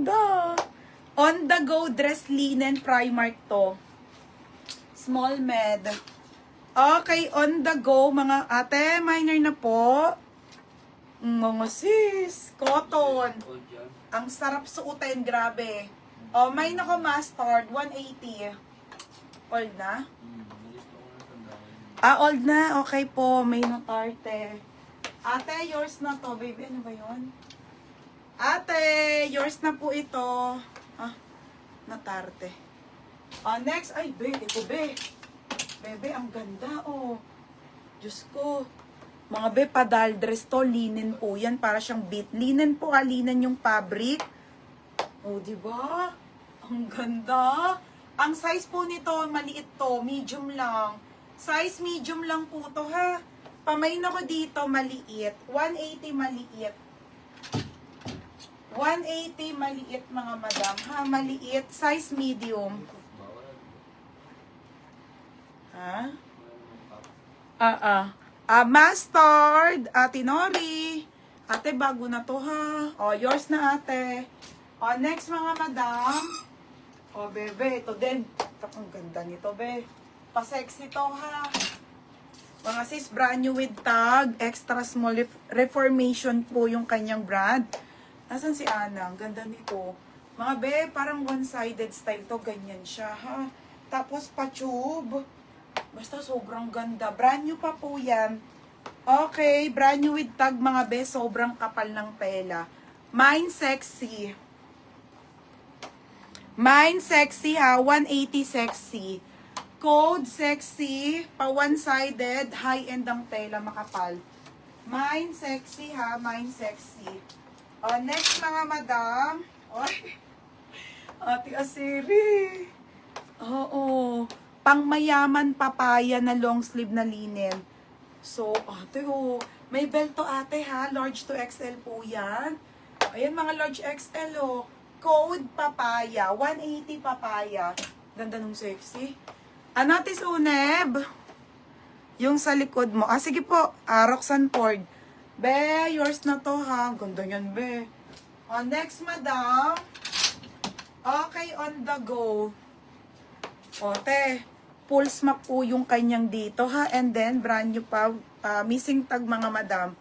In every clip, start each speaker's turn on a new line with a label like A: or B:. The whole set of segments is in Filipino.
A: ganda. On the go dress linen Primark to. Small med. Okay, on the go mga ate, minor na po. Mga sis, cotton. Ang sarap suotin, grabe. Oh, may nako mustard, 180. Old na? Old na. Okay po, may natarte. Ate, yours na to, baby. Ano ba yun? Ate, yours na po ito. Natarte. Next, ay, ito, Bebe, ang ganda, oh. Diyos ko. Mga padal dress to, linen po yan. Para siyang beat. Linen po, linen yung fabric. Oh, diba? Ang ganda. Ang size po nito, maliit to. Medium lang. Size medium lang po to, ha. Pamain ako dito, maliit. 180 maliit. 180 maliit, mga madam. Ha, maliit. Size medium. Ha? Mustard. Ate Nori. Ate, bago na to, ha. O, yours na, ate. O, next, mga madam. O, bebe, ito din. Ang ganda nito, be. Pa-sexy to, ha. Mga sis, brand new with tag. Extra small reformation po yung kanyang brand. Nasaan si Ana? Ang ganda nito. Mga be, parang one-sided style to. Ganyan siya, ha. Tapos, pa-tube. Basta sobrang ganda. Brand new pa po yan. Okay, brand new with tag, mga be. Sobrang kapal ng tela. Mine sexy. Mine sexy, ha. 180 sexy. Code sexy, pa one-sided, high-end ang tela, makapal. Mine sexy, ha, mine sexy. Next, mga madam. Oy, Ate Asiri. Oo, pangmayaman papaya na long sleeve na linen. So, ate, may belt to, ate, ha, large to XL po yan. Ayan, mga large XL, Code papaya, 180 papaya. Ganda nung sexy. Anatis Uneb. Yung sa likod mo. Sige po. Roxanne Ford. Be, yours na to, ha. Ganda yan, be. Next, madam. Okay, on the go. Te. Pulse map po yung kanyang dito, ha. And then, brand new pa. Missing tag, mga madam.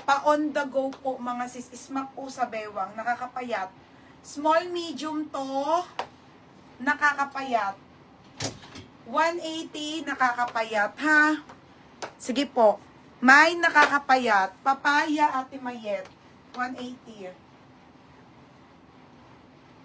A: Pa on the go po, mga sis. Ismap po sa bewang. Nakakapayat. Small, medium to. Nakakapayat. 180, nakakapayat, ha? Sige po. May nakakapayat. Papaya, Ate Mayet. 180.